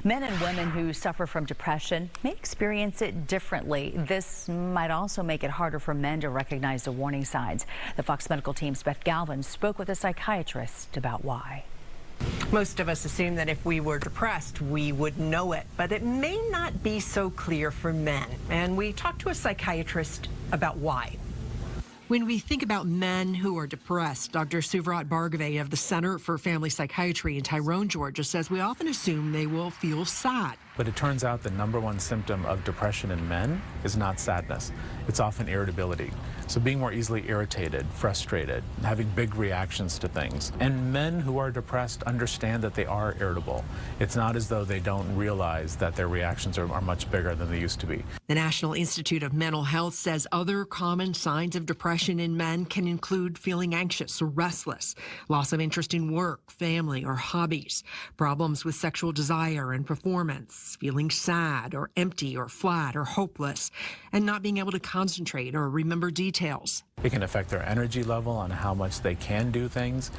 Men and women who suffer from depression may experience it differently. This might also make it harder for men to recognize the warning signs. The Fox Medical team's Beth Galvin spoke with a psychiatrist about why. Most of us assume that if we were depressed, we would know it, but it may not be so clear for men. And we talked to a psychiatrist about why. When we think about men who are depressed, Dr. Suvrat Bhargave of the Center for Family Psychiatry in Tyrone, Georgia, says we often assume they will feel sad. But it turns out the #1 symptom of depression in men is not sadness. It's often irritability. So being more easily irritated, frustrated, having big reactions to things. And men who are depressed understand that they are irritable. It's not as though they don't realize that their reactions are much bigger than they used to be. The National Institute of Mental Health says other common signs of depression in men can include feeling anxious or restless, loss of interest in work, family, or hobbies, problems with sexual desire and performance, feeling sad or empty or flat or hopeless, and not being able to concentrate or remember details. It can affect their energy level on how much they can do things.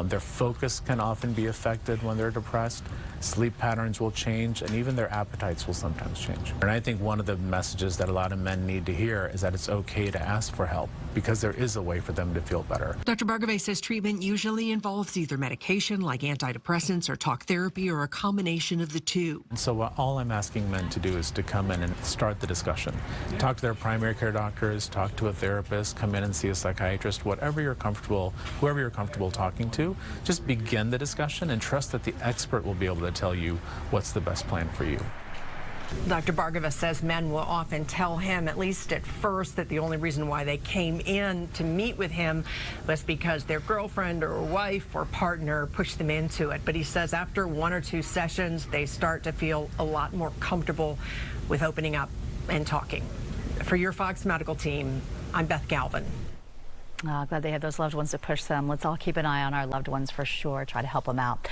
Their focus can often be affected when they're depressed. Sleep patterns will change, and even their appetites will sometimes change. And I think one of the messages that a lot of men need to hear is that it's okay to ask for help, because there is a way for them to feel better. Dr. Bhargave says treatment usually involves either medication like antidepressants or talk therapy, or a combination of the two. And so all I'm asking men to do is to come in and start the discussion. Talk to their primary care doctors, talk to a therapist, come in and see a psychiatrist, whoever you're comfortable talking to. Just begin the discussion and trust that the expert will be able to tell you what's the best plan for you. Dr. Bhargave says men will often tell him, at least at first, that the only reason why they came in to meet with him was because their girlfriend or wife or partner pushed them into it. But he says after 1 or 2 sessions, they start to feel a lot more comfortable with opening up and talking. For your Fox Medical team, I'm Beth Galvin. Glad they have those loved ones to push them. Let's all keep an eye on our loved ones for sure. Try to help them out.